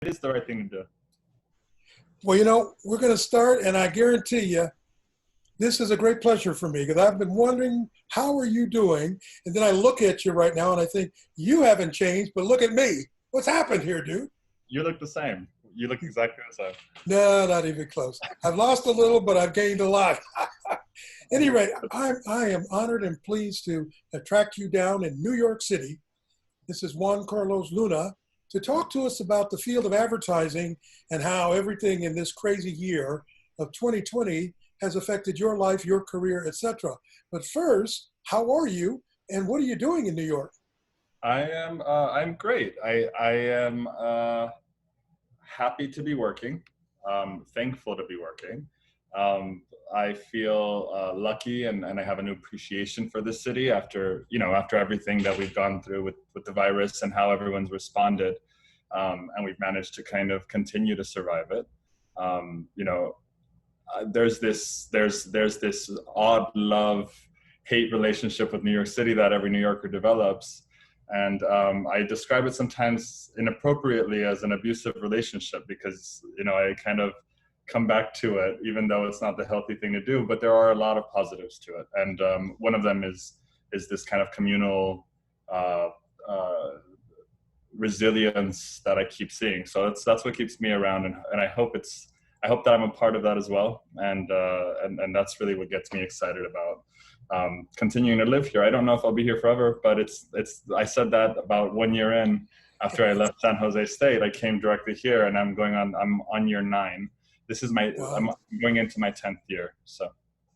is the right thing to do. Well, you know, we're going to start, and I guarantee you, this is a great pleasure for me because I've been wondering, how are you doing? And then I look at you right now and I think, you haven't changed, but look at me. What's happened here, dude? You look the same. You look exactly the same. No, not even close. I've lost a little, but I've gained a lot. Anyway, I am honored and pleased to have tracked you down in New York City. This is Juan Carlos Luna to talk to us about the field of advertising and how everything in this crazy year of 2020 has affected your life, your career, etc. But first, how are you and what are you doing in New York? I'm great. I am happy to be working, thankful to be working. I feel lucky and I have a new appreciation for this city after everything that we've gone through with the virus and how everyone's responded. And we've managed to kind of continue to survive it. There's this odd love-hate relationship with New York City that every New Yorker develops. And I describe it sometimes inappropriately as an abusive relationship because, I kind of come back to it, even though it's not the healthy thing to do, but there are a lot of positives to it. And one of them is this kind of communal resilience that I keep seeing. So that's what keeps me around. And I hope that I'm a part of that as well. And that's really what gets me excited about continuing to live here. I don't know if I'll be here forever, but I said that about 1 year in after I left San Jose State. I came directly here and I'm on year 9. This is I'm going into my 10th year. So.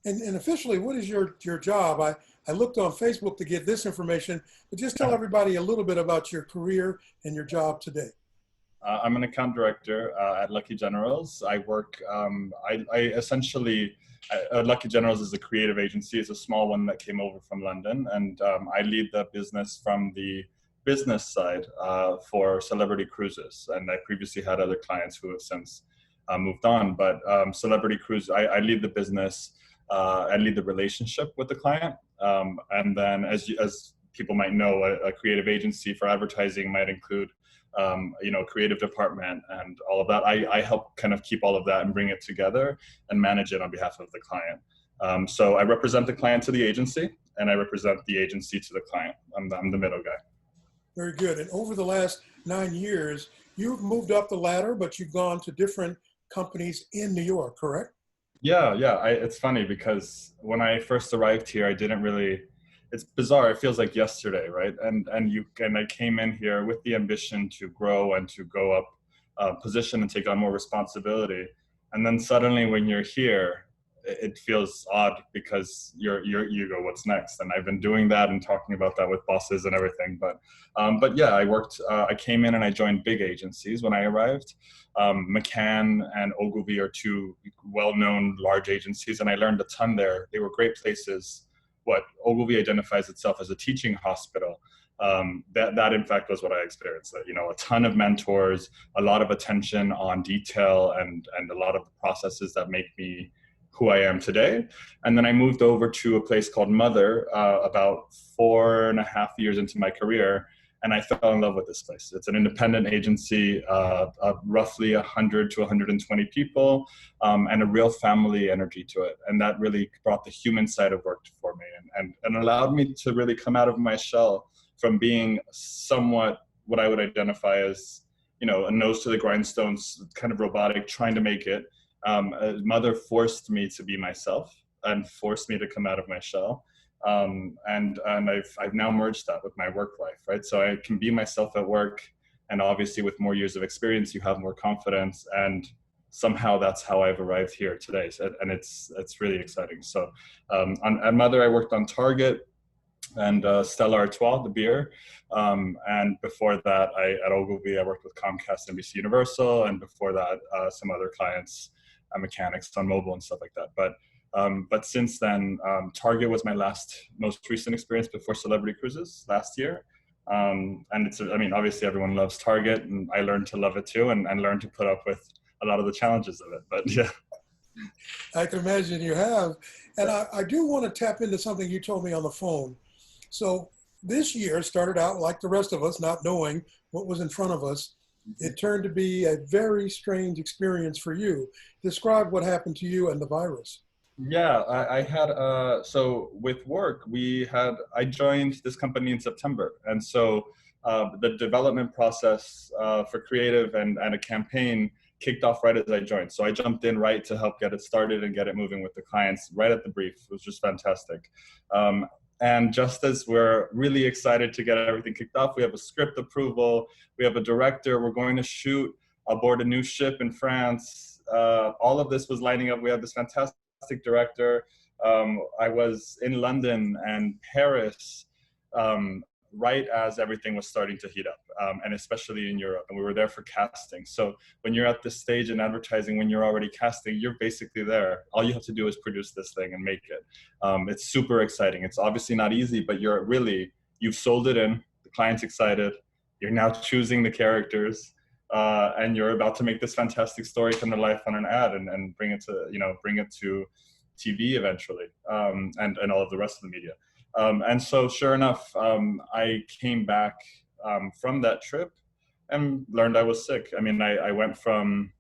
And officially, what is your job? I looked on Facebook to get this information, but just tell everybody a little bit about your career and your job today. I'm an account director at Lucky Generals. I work, Lucky Generals is a creative agency. It's a small one that came over from London. And I lead the business from the business side for Celebrity Cruises. And I previously had other clients who have since moved on. But Celebrity Cruise, I lead the business. I lead the relationship with the client. And then as people might know, a creative agency for advertising might include creative department and all of that. I help kind of keep all of that and bring it together and manage it on behalf of the client. So I represent the client to the agency and I represent the agency to the client. I'm the middle guy. Very good. And over the last 9 years, you've moved up the ladder, but you've gone to different companies in New York, correct? Yeah. It's funny because when I first arrived here, it's bizarre. It feels like yesterday, right? And I came in here with the ambition to grow and to go up position and take on more responsibility. And then suddenly when you're here, it feels odd because you go, what's next? And I've been doing that and talking about that with bosses and everything. But yeah, I came in and I joined big agencies when I arrived. McCann and Ogilvy are two well-known large agencies, and I learned a ton there. They were great places. What Ogilvy identifies itself as a teaching hospital. That in fact was what I experienced. A ton of mentors, a lot of attention on detail, and a lot of the processes that make me who I am today. And then I moved over to a place called Mother about 4.5 years into my career, and I fell in love with this place. It's an independent agency of roughly 100 to 120 people, and a real family energy to it. And that really brought the human side of work for me and allowed me to really come out of my shell from being somewhat what I would identify as, a nose to the grindstones, kind of robotic, trying to make it. Mother forced me to be myself and forced me to come out of my shell. And I've now merged that with my work life, right? So I can be myself at work, and obviously with more years of experience, you have more confidence, and somehow that's how I've arrived here today. And it's really exciting. So at Mother, I worked on Target and Stella Artois, the beer. And before that, at Ogilvy, I worked with Comcast, NBC Universal, and before that, some other clients, mechanics on mobile and stuff like that. But since then, Target was my most recent experience before Celebrity Cruises last year. And obviously everyone loves Target, and I learned to love it too, and learned to put up with a lot of the challenges of it, but yeah. I can imagine you have. And I do want to tap into something you told me on the phone. So this year started out like the rest of us, not knowing what was in front of us. it turned to be a very strange experience for you. Describe what happened to you and the virus. Yeah, I had so with work I joined this company in September, and so the development process for creative and a campaign kicked off right as I joined. So I jumped in right to help get it started and get it moving with the clients right at the brief. It was just fantastic. And just as we're really excited to get everything kicked off, we have a script approval, we have a director, we're going to shoot aboard a new ship in France. All of this was lining up. We have this fantastic director. I was in London and Paris right as everything was starting to heat up, and especially in Europe. And we were there for casting. So when you're at this stage in advertising, when you're already casting, you're basically there. All you have to do is produce this thing and make it. It's super exciting. It's obviously not easy, but you've sold it in. The client's excited. You're now choosing the characters. And you're about to make this fantastic story come to life on an ad and bring it to TV eventually, and all of the rest of the media. And so sure enough, I came back from that trip and learned I was sick. I mean, I went from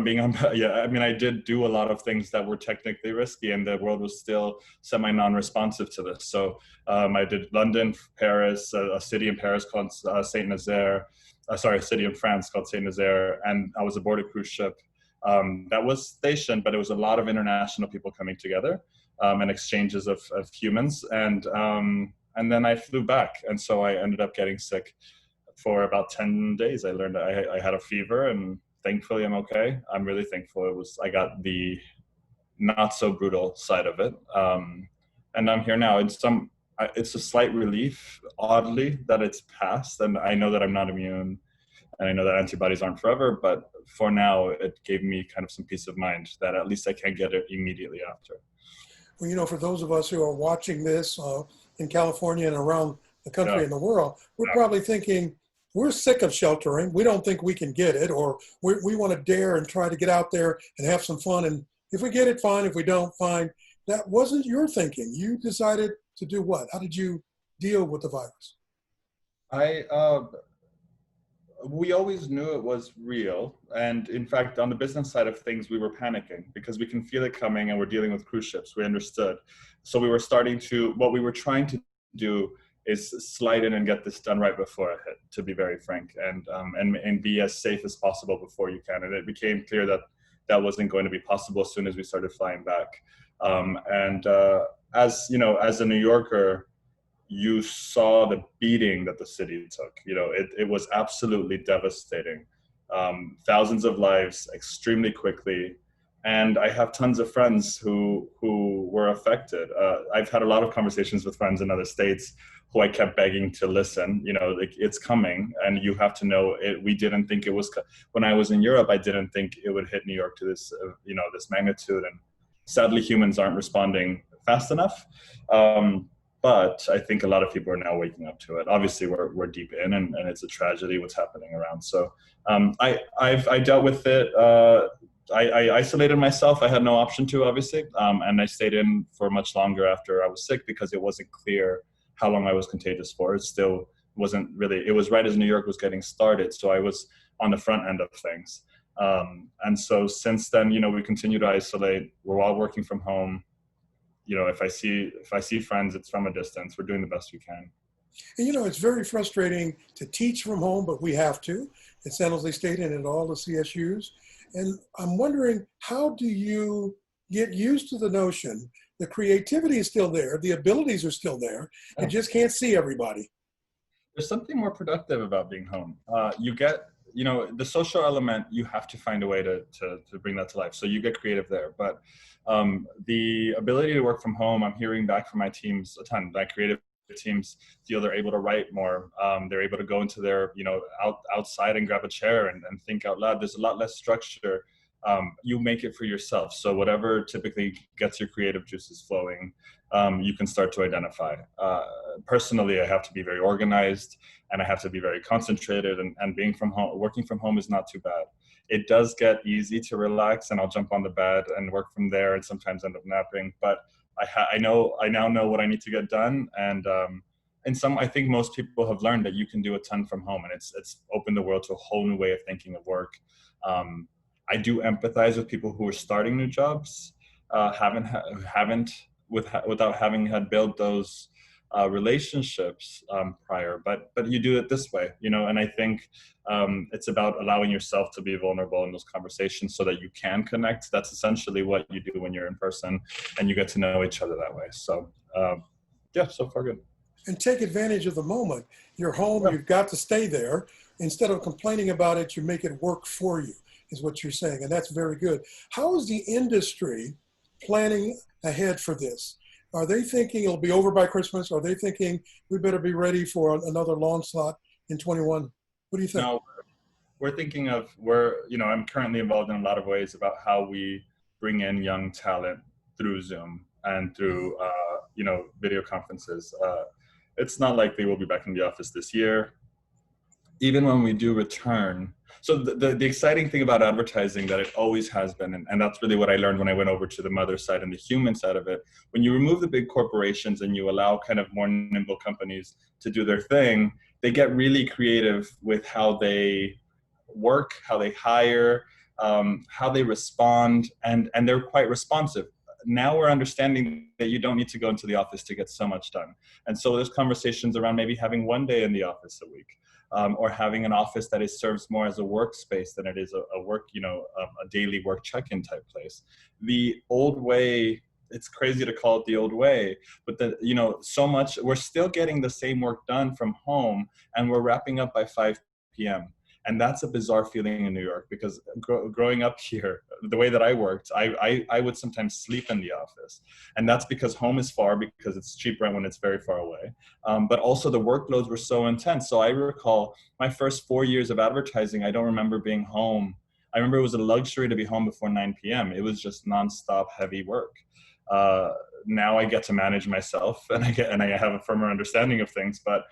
being on, yeah, I mean, I did do a lot of things that were technically risky, and the world was still semi non-responsive to this. So I did London, Paris, a city in Paris called Saint Nazaire, a city in France called Saint Nazaire, and I was aboard a cruise ship that was stationed, but it was a lot of international people coming together and exchanges of humans. And then I flew back, and so I ended up getting sick for about 10 days. I learned I had a fever, and thankfully I'm okay. I'm really thankful. I got the not so brutal side of it, and I'm here now. It's a slight relief, oddly, that it's passed, and I know that I'm not immune, and I know that antibodies aren't forever, but for now, it gave me kind of some peace of mind that at least I can't get it immediately after. Well, for those of us who are watching this in California and around the country and the world, we're probably thinking, we're sick of sheltering. We don't think we can get it, or we want to dare and try to get out there and have some fun. And if we get it, fine. If we don't, fine. That wasn't your thinking. You decided to do what? How did you deal with the virus? We always knew it was real. And in fact, on the business side of things, we were panicking because we can feel it coming, and we're dealing with cruise ships. We understood. So what we were trying to do is slide in and get this done right before it hit, to be very frank, and be as safe as possible before you can. And it became clear that that wasn't going to be possible as soon as we started flying back. As a New Yorker, you saw the beating that the city took. It was absolutely devastating. Thousands of lives extremely quickly. And I have tons of friends who were affected. I've had a lot of conversations with friends in other states who I kept begging to listen. It's coming, and you have to know it. We didn't think it was. When I was in Europe, I didn't think it would hit New York to this, this magnitude. And sadly, humans aren't responding fast enough. But I think a lot of people are now waking up to it. Obviously, we're deep in, and it's a tragedy what's happening around. So I dealt with it. I isolated myself. I had no option to, obviously, and I stayed in for much longer after I was sick because it wasn't clear how long I was contagious for. It still wasn't really. It was right as New York was getting started, so I was on the front end of things. And so since then, we continue to isolate. We're all working from home. If I see friends, it's from a distance. We're doing the best we can. And it's very frustrating to teach from home, but we have to at San Jose State and at all the CSUs. And I'm wondering, how do you get used to the notion the creativity is still there, the abilities are still there, and just can't see everybody? There's something more productive about being home. You get, the social element, you have to find a way to bring that to life. So you get creative there. But the ability to work from home, I'm hearing back from my teams a ton. My creative teams feel they're able to write more. They're able to go into their, outside and grab a chair and think out loud. There's a lot less structure. You make it for yourself. So whatever typically gets your creative juices flowing, you can start to identify. Personally, I have to be very organized, and I have to be very concentrated, and working from home is not too bad. It does get easy to relax, and I'll jump on the bed and work from there, and sometimes end up napping. But I now know what I need to get done, and I think most people have learned that you can do a ton from home, and it's opened the world to a whole new way of thinking of work. I do empathize with people who are starting new jobs, without having had built those relationships prior, but you do it this way, and I think it's about allowing yourself to be vulnerable in those conversations so that you can connect. That's essentially what you do when you're in person and you get to know each other that way. So yeah, so far good. And take advantage of the moment. You're home, Yeah. you've got to stay there. Instead of complaining about it, you make it work for you, is what you're saying. And that's very good. How is the industry planning ahead for this? Are they thinking it'll be over by Christmas? Are they thinking we better be ready for another long slot in 21? What do you think? No, we're thinking of, I'm currently involved in a lot of ways about how we bring in young talent through Zoom and through, video conferences. It's not likely we'll be back in the office this year. Even when we do return. So the exciting thing about advertising that it always has been, and that's really what I learned when I went over to the mother side and the human side of it, when you remove the big corporations and you allow kind of more nimble companies to do their thing, they get really creative with how they work, how they hire, how they respond, and they're quite responsive. Now we're understanding that you don't need to go into the office to get so much done. And so there's conversations around maybe having one day in the office a week, or having an office that serves more as a workspace than it is a work, a daily work check-in type place. The old way, it's crazy to call it the old way, but so much, we're still getting the same work done from home and we're wrapping up by 5 p.m. And that's a bizarre feeling in New York, because growing up here, the way that I worked, I would sometimes sleep in the office. And that's because home is far, because it's cheap rent when it's very far away. But also the workloads were so intense. So I recall my first 4 years of advertising, I don't remember being home. I remember it was a luxury to be home before 9 p.m. It was just nonstop heavy work. Now I get to manage myself, and I have a firmer understanding of things, but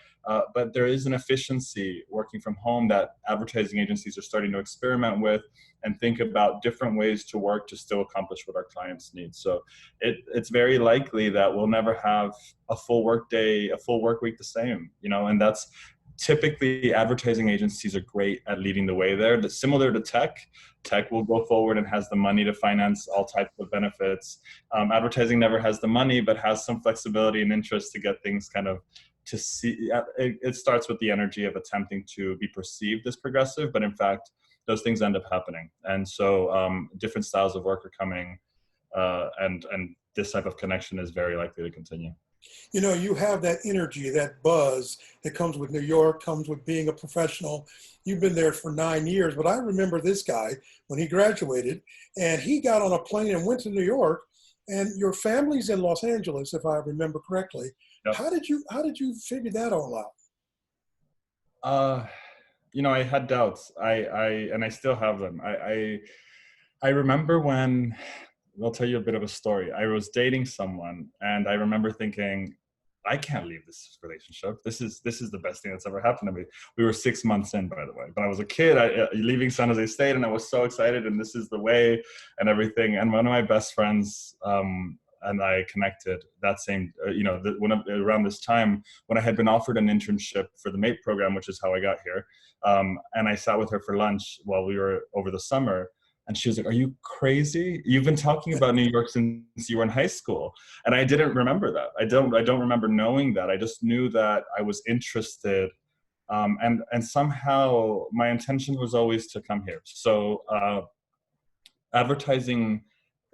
there is an efficiency working from home that advertising agencies are starting to experiment with and think about different ways to work to still accomplish what our clients need. So it's very likely that we'll never have a full work day, a full work week the same, and that's typically advertising agencies are great at leading the way there. That's similar to tech. Tech will go forward and has the money to finance all types of benefits. Advertising never has the money, but has some flexibility and interest to get things kind of to see. It starts with the energy of attempting to be perceived as progressive, but in fact, those things end up happening. And so different styles of work are coming, and this type of connection is very likely to continue. You have that energy, that buzz that comes with New York, comes with being a professional. You've been there for 9 years, but I remember this guy when he graduated and he got on a plane and went to New York, and your family's in Los Angeles, if I remember correctly. Yep. How did you figure that all out? I had doubts. I still have them. I remember when, I'll tell you a bit of a story. I was dating someone, and I remember thinking, I can't leave this relationship. This is the best thing that's ever happened to me. We were 6 months in, by the way, but I was a kid leaving San Jose State, and I was so excited, and this is the way and everything. And one of my best friends and I connected that same, around this time when I had been offered an internship for the MAPE program, which is how I got here. And I sat with her for lunch while we were over the summer. And she was like, "Are you crazy? You've been talking about New York since you were in high school." And I didn't remember that. I don't remember knowing that. I just knew that I was interested. And somehow my intention was always to come here. So advertising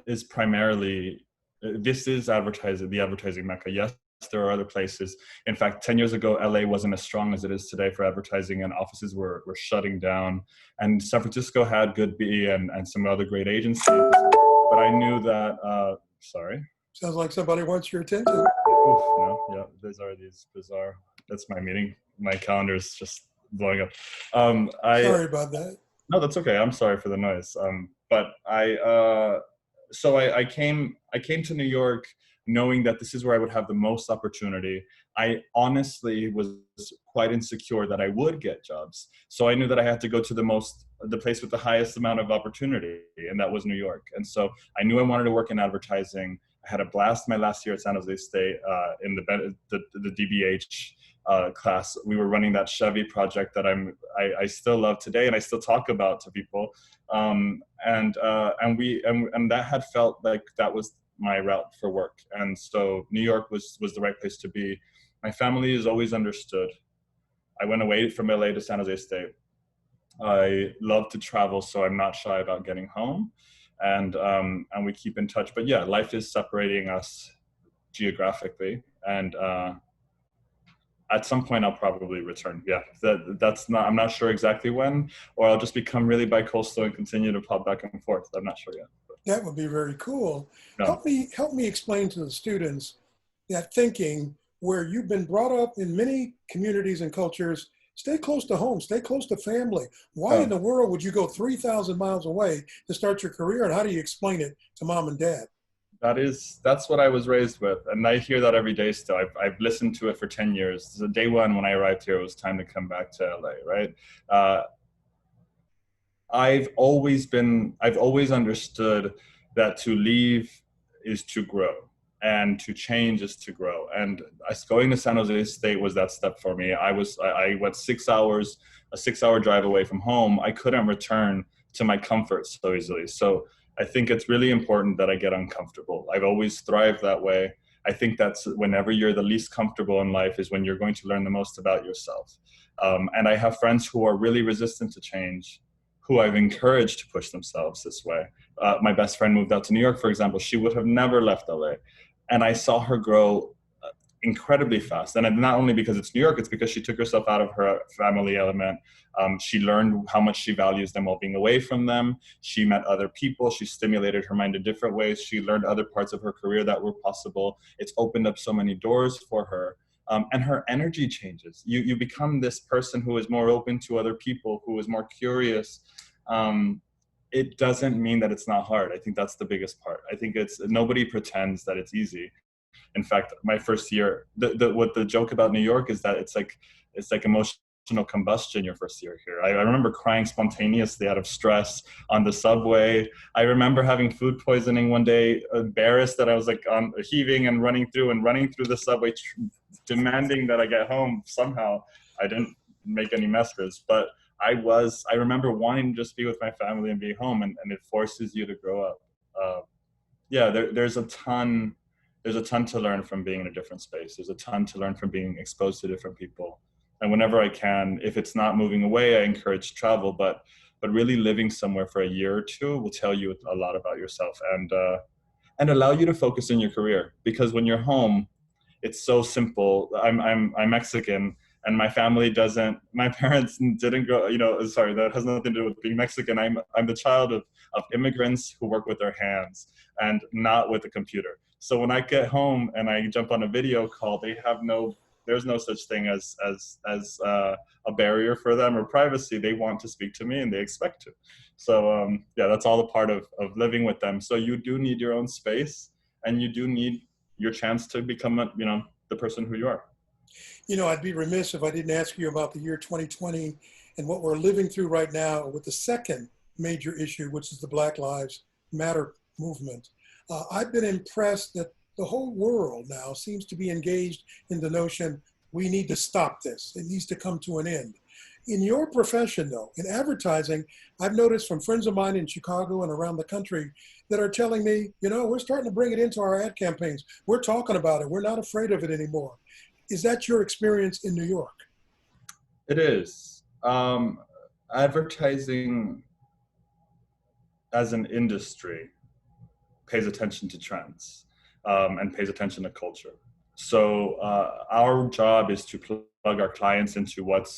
is primarily, this is advertising, the advertising mecca. Yes, there are other places. In fact, 10 years ago, LA wasn't as strong as it is today for advertising, and offices were shutting down. And San Francisco had Good B and some other great agencies. But I knew that, sorry. Sounds like somebody wants your attention. Oof, no, yeah, these are these bizarre, that's my meeting. My calendar is just blowing up. Sorry about that. No, that's okay. I'm sorry for the noise. But I came to New York knowing that this is where I would have the most opportunity. I honestly was quite insecure that I would get jobs. So I knew that I had to go to the place with the highest amount of opportunity, and that was New York. And so I knew I wanted to work in advertising. I had a blast my last year at San Jose State in the DBH class. We were running that Chevy project that I still love today, and I still talk about to people. And that had felt like that was my route for work, and so New York was the right place to be. My family has always understood. I went away from LA to San Jose State. I love to travel, so I'm not shy about getting home, and we keep in touch. But yeah, life is separating us geographically, and at some point I'll probably return. Yeah, that's not. I'm not sure exactly when, or I'll just become really bi-coastal and continue to pop back and forth. I'm not sure yet. That would be very cool. No. Help me explain to the students that thinking where you've been brought up in many communities and cultures. Stay close to home, stay close to family. Why in the world would you go 3,000 miles away to start your career? And how do you explain it to mom and dad? That's what I was raised with. And I hear that every day still. I've listened to it for 10 years. So day one, when I arrived here, it was time to come back to LA, right? I've always understood that to leave is to grow, and to change is to grow. And going to San Jose State was that step for me. I went 6 hours, a 6-hour drive away from home. I couldn't return to my comfort so easily. So I think it's really important that I get uncomfortable. I've always thrived that way. I think that's whenever you're the least comfortable in life is when you're going to learn the most about yourself. And I have friends who are really resistant to change, who I've encouraged to push themselves this way. My best friend moved out to New York, for example. She would have never left LA. And I saw her grow incredibly fast. And not only because it's New York, it's because she took herself out of her family element. She learned how much she values them while being away from them. She met other people. She stimulated her mind in different ways. She learned other parts of her career that were possible. It's opened up so many doors for her. And her energy changes. You become this person who is more open to other people, who is more curious. It doesn't mean that it's not hard. I think that's the biggest part. I think nobody pretends that it's easy. In fact, my first year, what the joke about New York is that it's like emotional combustion your first year here. I remember crying spontaneously out of stress on the subway. I remember having food poisoning one day, embarrassed that I was like heaving and running through the subway, demanding that I get home somehow. I didn't make any messes, but I remember wanting to just be with my family and be home, and it forces you to grow up. There's a ton to learn from being in a different space. There's a ton to learn from being exposed to different people. And whenever I can, if it's not moving away, I encourage travel, but really living somewhere for a year or two will tell you a lot about yourself and allow you to focus in your career. Because when you're home, it's so simple. I'm Mexican, and my parents didn't grow, sorry, that has nothing to do with being Mexican. I'm the child of immigrants who work with their hands and not with a computer. So when I get home and I jump on a video call, there's no such thing as a barrier for them or privacy. They want to speak to me and they expect to. So that's all a part of living with them. So you do need your own space, and you do need your chance to become the person who you are. I'd be remiss if I didn't ask you about the year 2020 and what we're living through right now with the second major issue, which is the Black Lives Matter movement. I've been impressed that the whole world now seems to be engaged in the notion we need to stop this. It needs to come to an end. In your profession, though, in advertising, I've noticed from friends of mine in Chicago and around the country that are telling me, we're starting to bring it into our ad campaigns. We're talking about it. We're not afraid of it anymore. Is that your experience in New York? It is. Advertising as an industry pays attention to trends and pays attention to culture. So our job is to plug our clients into what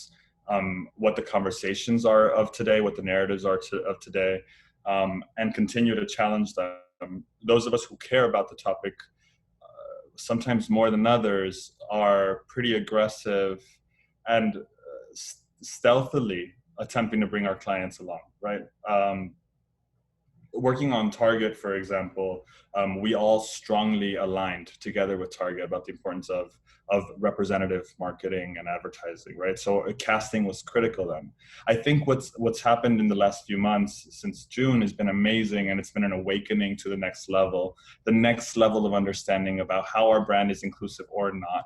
the conversations are of today, what the narratives are of today, and continue to challenge them. Those of us who care about the topic, sometimes more than others, are pretty aggressive and stealthily attempting to bring our clients along, right? working on Target, for example, we all strongly aligned together with Target about the importance of representative marketing and advertising, right? So casting was critical then. I think what's happened in the last few months since June has been amazing, and it's been an awakening to the next level of understanding about how our brand is inclusive or not.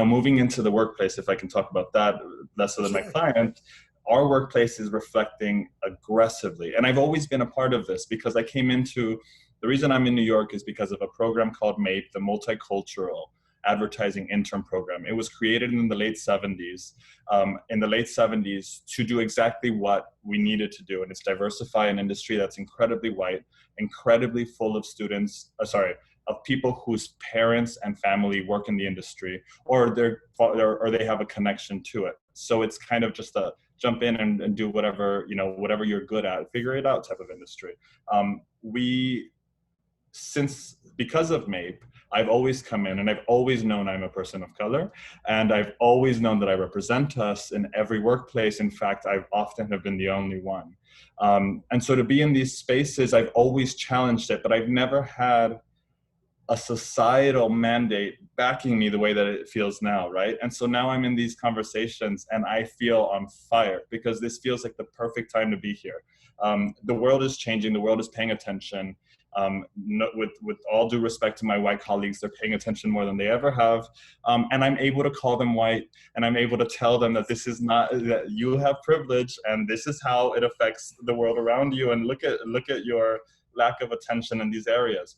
Moving into the workplace, if I can talk about that less so than my client, our workplace is reflecting aggressively. And I've always been a part of this because the reason I'm in New York is because of a program called MAPE, the Multicultural Advertising Intern Program. It was created in the late 70s, to do exactly what we needed to do. And it's diversify an industry that's incredibly white, incredibly full of of people whose parents and family work in the industry, or they have a connection to it. So it's kind of just a jump in and do whatever you're good at, figure it out type of industry. Because of MAPE, I've always come in and I've always known I'm a person of color, and I've always known that I represent us in every workplace. In fact, I've often have been the only one. And so to be in these spaces, I've always challenged it, but I've never had a societal mandate backing me the way that it feels now, right? And so now I'm in these conversations and I feel on fire because this feels like the perfect time to be here. The world is changing, the world is paying attention. With all due respect to my white colleagues, they're paying attention more than they ever have. And I'm able to call them white, and I'm able to tell them that that you have privilege and this is how it affects the world around you, and look at your lack of attention in these areas.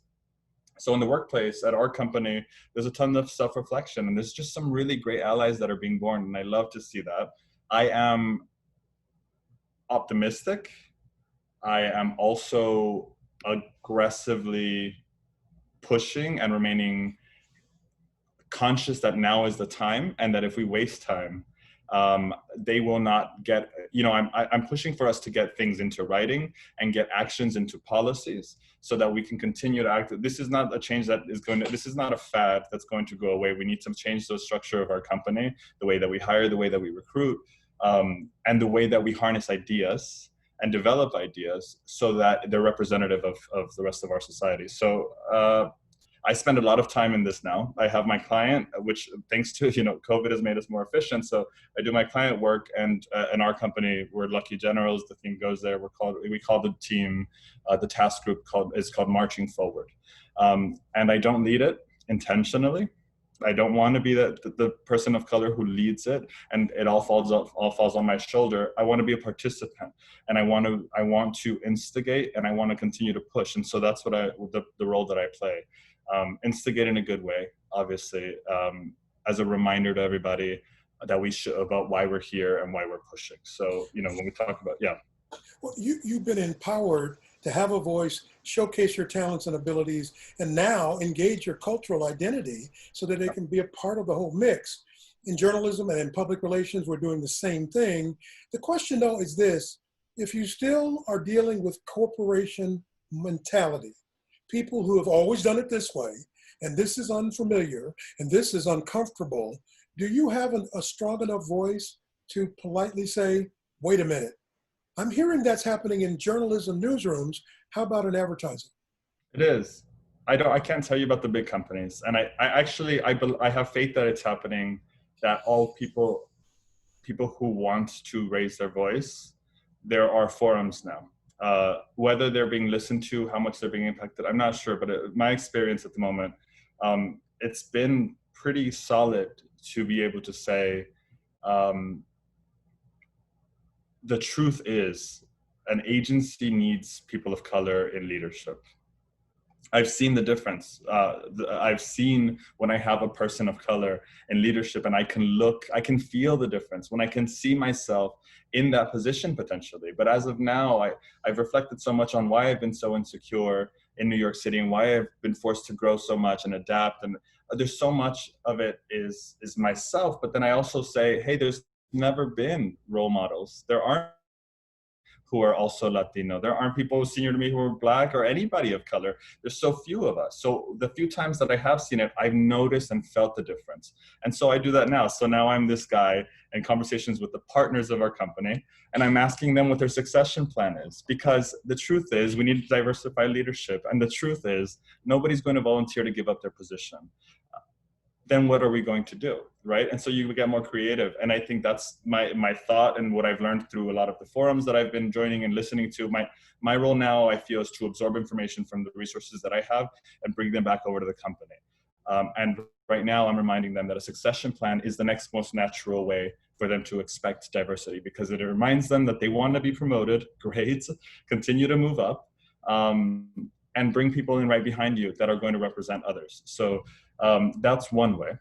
So in the workplace at our company, there's a ton of self-reflection, and there's just some really great allies that are being born, and I love to see that. I am optimistic. I am also aggressively pushing and remaining conscious that now is the time, and that if we waste time, they will not get, I'm pushing for us to get things into writing and get actions into policies so that we can continue to act. This is not a change this is not a fad that's going to go away. We need to change the structure of our company, the way that we hire, the way that we recruit, and the way that we harness ideas and develop ideas so that they're representative of the rest of our society. So I spend a lot of time in this now. I have my client, which thanks to, COVID has made us more efficient. So I do my client work, and in our company, we're Lucky Generals. The theme goes there. We call the team, the task group is called Marching Forward. And I don't lead it intentionally. I don't want to be the person of color who leads it and it all falls on my shoulder. I want to be a participant, and I want to instigate, and I want to continue to push. And so that's what the role that I play. Instigate in a good way, obviously, as a reminder to everybody that about why we're here and why we're pushing. So, when we talk about, Well, you've been empowered to have a voice, showcase your talents and abilities, and now engage your cultural identity so that it can be a part of the whole mix. In journalism and in public relations, we're doing the same thing. The question, though, is this: if you still are dealing with corporation mentality, people who have always done it this way, and this is unfamiliar, and this is uncomfortable, do you have a strong enough voice to politely say, wait a minute, I'm hearing that's happening in journalism newsrooms. How about in advertising? it is. I can't tell you about the big companies. And I have faith that it's happening, that all people who want to raise their voice, there are forums now. Whether they're being listened to, how much they're being impacted, I'm not sure. But my experience at the moment, it's been pretty solid to be able to say, the truth is, an agency needs people of color in leadership. I've seen the difference. I've seen when I have a person of color in leadership, and I can feel the difference when I can see myself in that position potentially. But as of now, I've reflected so much on why I've been so insecure in New York City and why I've been forced to grow so much and adapt. And there's so much of it is myself. But then I also say, hey, there's never been role models. There aren't who are also Latino. There aren't people senior to me who are Black or anybody of color. There's so few of us. So the few times that I have seen it, I've noticed and felt the difference. And so I do that now. So now I'm this guy in conversations with the partners of our company, and I'm asking them what their succession plan is. Because the truth is, we need to diversify leadership. And the truth is, nobody's going to volunteer to give up their position. Then what are we going to do, right? And so you get more creative. And I think that's my thought, and what I've learned through a lot of the forums that I've been joining and listening to. My role now, I feel, is to absorb information from the resources that I have and bring them back over to the company. And right now I'm reminding them that a succession plan is the next most natural way for them to expect diversity, because it reminds them that they want to be promoted, great, continue to move up, and bring people in right behind you that are going to represent others. So that's one way.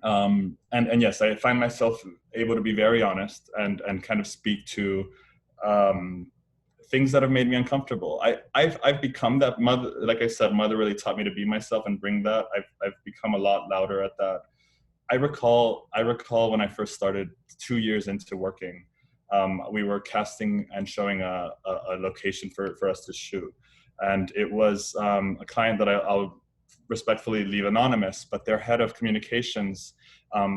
And yes, I find myself able to be very honest and kind of speak to things that have made me uncomfortable. I've become that mother. Like I said, mother really taught me to be myself and bring that. I've become a lot louder at that. I recall when I first started 2 years into working, we were casting and showing a location for us to shoot. And it was a client that I'll respectfully leave anonymous, but their head of communications,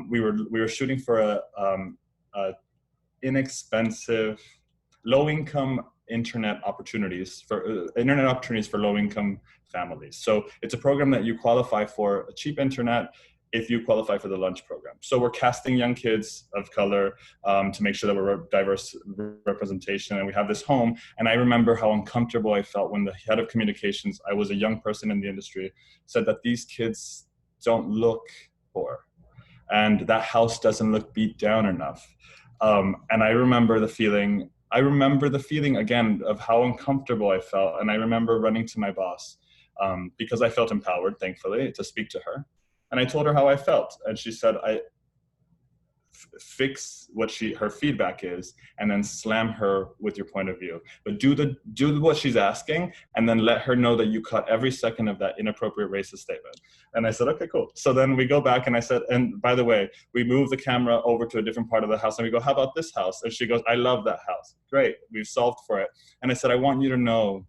we were shooting for a inexpensive, low-income internet opportunities for low-income families. So it's a program that you qualify for a cheap internet if you qualify for the lunch program. So we're casting young kids of color to make sure that we're diverse representation, and we have this home. And I remember how uncomfortable I felt when the head of communications, I was a young person in the industry, said that these kids don't look poor, and that house doesn't look beat down enough. And I remember the feeling again of how uncomfortable I felt. And I remember running to my boss because I felt empowered, thankfully, to speak to her. And I told her how I felt, and she said, fix what her feedback is, and then slam her with your point of view. But do what she's asking, and then let her know that you cut every second of that inappropriate racist statement. And I said, okay, cool. So then we go back, and I said, and by the way, we move the camera over to a different part of the house, and we go, how about this house? And she goes, I love that house. Great, we've solved for it. And I said, I want you to know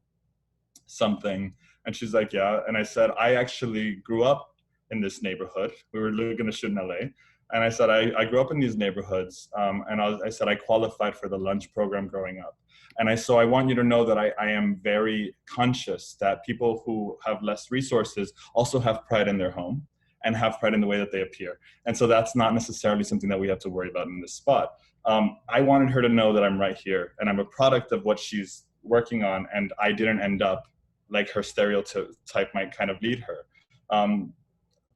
something. And she's like, yeah. And I said, I actually grew up in this neighborhood. We were going to shoot in LA. And I said, I grew up in these neighborhoods. And I said, I qualified for the lunch program growing up. And so I want you to know that I am very conscious that people who have less resources also have pride in their home and have pride in the way that they appear. And so that's not necessarily something that we have to worry about in this spot. I wanted her to know that I'm right here, and I'm a product of what she's working on. And I didn't end up like her stereotype might kind of lead her.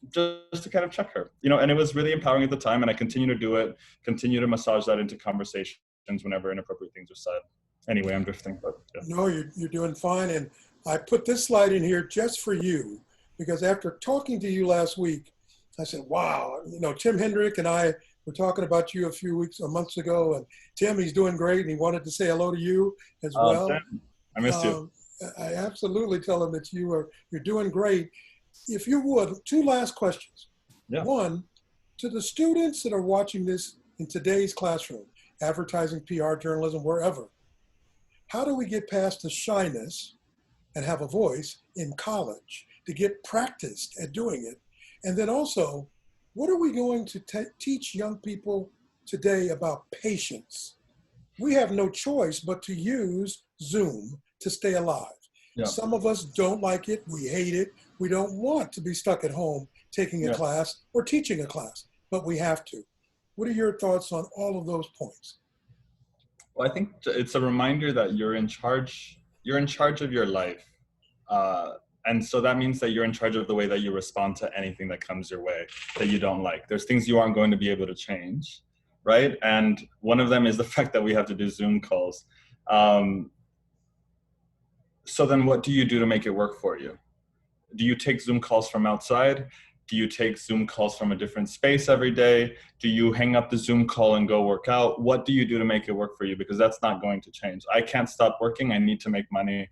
Just to kind of check her, and it was really empowering at the time, and I continue to do it, continue to massage that into conversations whenever inappropriate things are said. Anyway, I'm drifting, but yeah. No, you're doing fine. And I put this slide in here just for you, because after talking to you last week, I said, wow, Tim Hendrick and I were talking about you a months ago, and Tim, he's doing great, and he wanted to say hello to you as well. Tim, I missed you. I absolutely tell him that you're doing great. If you would, 2 last questions. Yeah. One, to the students that are watching this in today's classroom, advertising, PR, journalism, wherever, how do we get past the shyness and have a voice in college to get practiced at doing it? And then also, what are we going to teach young people today about patience? We have no choice but to use Zoom to stay alive. Yeah. Some of us don't like it. We hate it. We don't want to be stuck at home taking a class or teaching a class, but we have to. What are your thoughts on all of those points? Well, I think it's a reminder that you're in charge of your life. And so that means that you're in charge of the way that you respond to anything that comes your way that you don't like. There's things you aren't going to be able to change, right? And one of them is the fact that we have to do Zoom calls. So then what do you do to make it work for you? Do you take Zoom calls from outside? Do you take Zoom calls from a different space every day? Do you hang up the Zoom call and go work out? What do you do to make it work for you? Because that's not going to change. I can't stop working. I need to make money.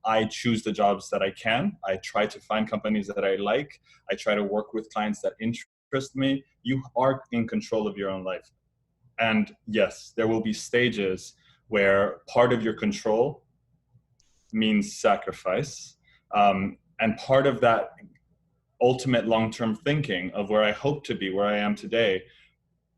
I choose the jobs that I can. I try to find companies that I like. I try to work with clients that interest me. You are in control of your own life. And yes, there will be stages where part of your control means sacrifice. And part of that ultimate long-term thinking of where I hope to be, where I am today,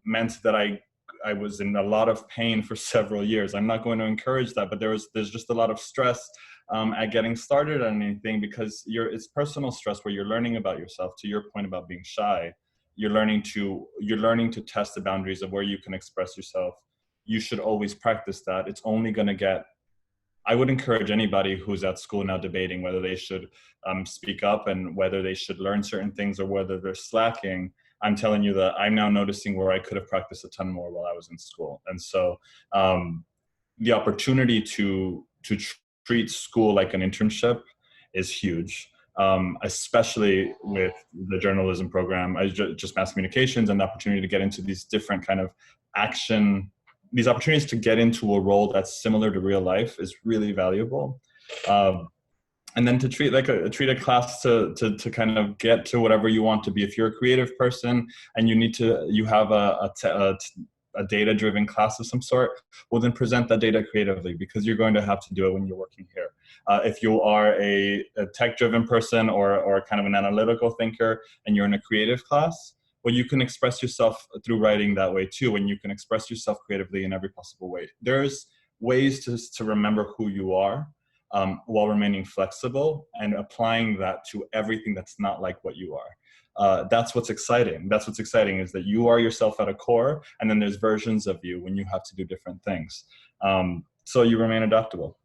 meant that I was in a lot of pain for several years. I'm not going to encourage that, but there's just a lot of stress at getting started on anything, because it's personal stress where you're learning about yourself. To your point about being shy, you're learning to test the boundaries of where you can express yourself. You should always practice that. It's only going to get. I would encourage anybody who's at school now debating whether they should speak up and whether they should learn certain things or whether they're slacking. I'm telling you that I'm now noticing where I could have practiced a ton more while I was in school. And so the opportunity to treat school like an internship is huge, especially with the journalism program, just mass communications, and the opportunity to get into these different kind of these opportunities to get into a role that's similar to real life is really valuable. And then to treat a class to kind of get to whatever you want to be. If you're a creative person and you have a data-driven class of some sort, well, then present that data creatively, because you're going to have to do it when you're working here. If you are a tech-driven person or kind of an analytical thinker and you're in a creative class, well, you can express yourself through writing that way too, and you can express yourself creatively in every possible way. There's ways to remember who you are while remaining flexible and applying that to everything that's not like what you are. That's what's exciting. That's what's exciting, is that you are yourself at a core, and then there's versions of you when you have to do different things. So you remain adaptable.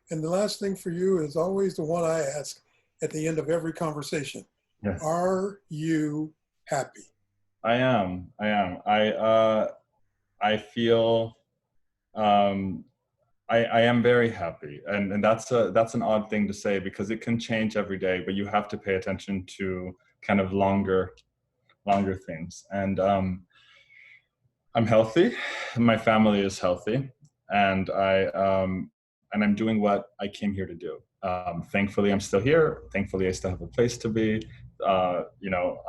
And the last thing for you is always the one I ask at the end of every conversation. Yes. Are you happy? I am. I feel I am very happy, and that's an odd thing to say, because it can change every day, but you have to pay attention to kind of longer things. And I'm healthy, my family is healthy, and I'm doing what I came here to do. Thankfully, I'm still here. Thankfully, I still have a place to be. I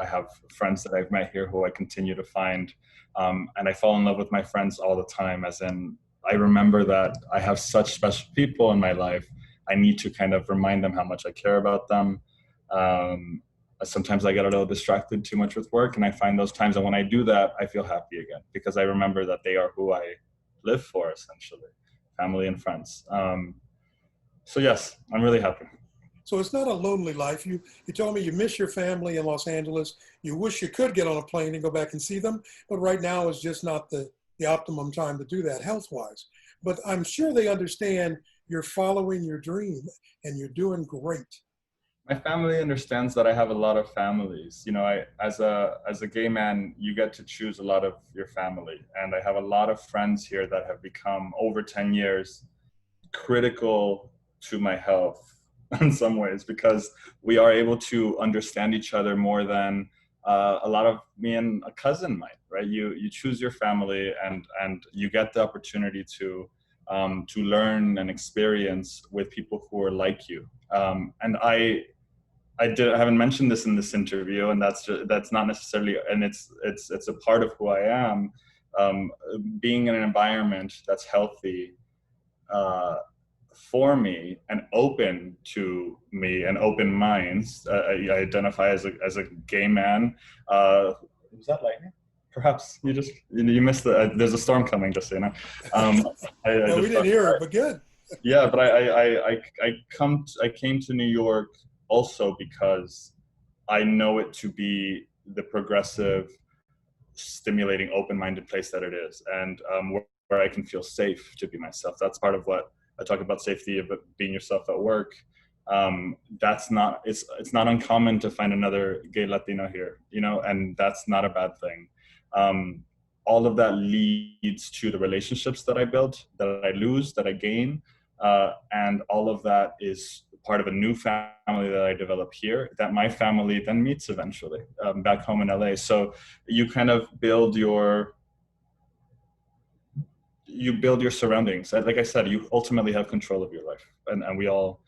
have friends that I've met here who I continue to find, and I fall in love with my friends all the time, as in, I remember that I have such special people in my life. I need to kind of remind them how much I care about them. Sometimes I get a little distracted too much with work, and I find those times, and when I do that, I feel happy again, because I remember that they are who I live for, essentially, family and friends. So yes, I'm really happy. So it's not a lonely life. You told me you miss your family in Los Angeles. You wish you could get on a plane and go back and see them, but right now is just not the optimum time to do that health-wise. But I'm sure they understand you're following your dream and you're doing great. My family understands that I have a lot of families. As a gay man, you get to choose a lot of your family. And I have a lot of friends here that have become, over 10 years, critical to my health in some ways, because we are able to understand each other more than a lot of me and a cousin might, right? You choose your family, and you get the opportunity to learn and experience with people who are like you. And I haven't mentioned this in this interview, and that's not necessarily, and it's a part of who I am. Being in an environment that's healthy for me and open to me and open minds. I identify as a gay man. Was that lightning? Perhaps you missed there's a storm coming, just so you know. No, we didn't hear it, but good. Yeah, but I came to New York also because I know it to be the progressive, stimulating, open-minded place that it is, and where I can feel safe to be myself. That's part of what I talk about, safety, about being yourself at work. It's not uncommon to find another gay Latino here, and that's not a bad thing. All of that leads to the relationships that I build, that I lose, that I gain, and all of that is part of a new family that I develop here, that my family then meets eventually back home in LA. So you kind of build your surroundings. Like I said, you ultimately have control of your life, and we all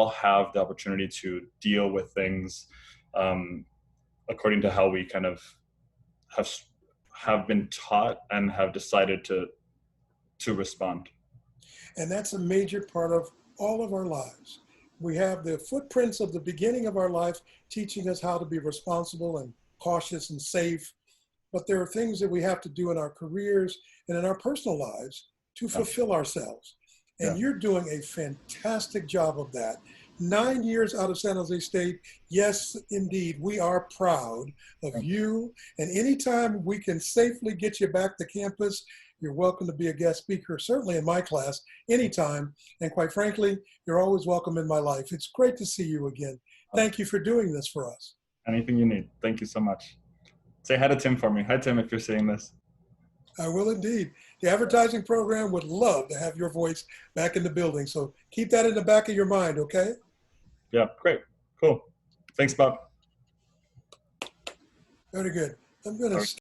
have the opportunity to deal with things according to how we kind of have been taught and have decided to respond. And that's a major part of all of our lives. We have the footprints of the beginning of our life teaching us how to be responsible and cautious and safe. But there are things that we have to do in our careers and in our personal lives to fulfill ourselves. And you're doing a fantastic job of that. 9 years out of San Jose State. Yes, indeed, we are proud of you. And anytime we can safely get you back to campus, you're welcome to be a guest speaker, certainly in my class, anytime. And quite frankly, you're always welcome in my life. It's great to see you again. Thank you for doing this for us. Anything you need. Thank you so much. Say hi to Tim for me. Hi, Tim, if you're seeing this. I will indeed. The advertising program would love to have your voice back in the building. So keep that in the back of your mind, okay? Yeah, great. Cool. Thanks, Bob. Very good. I'm going to stop.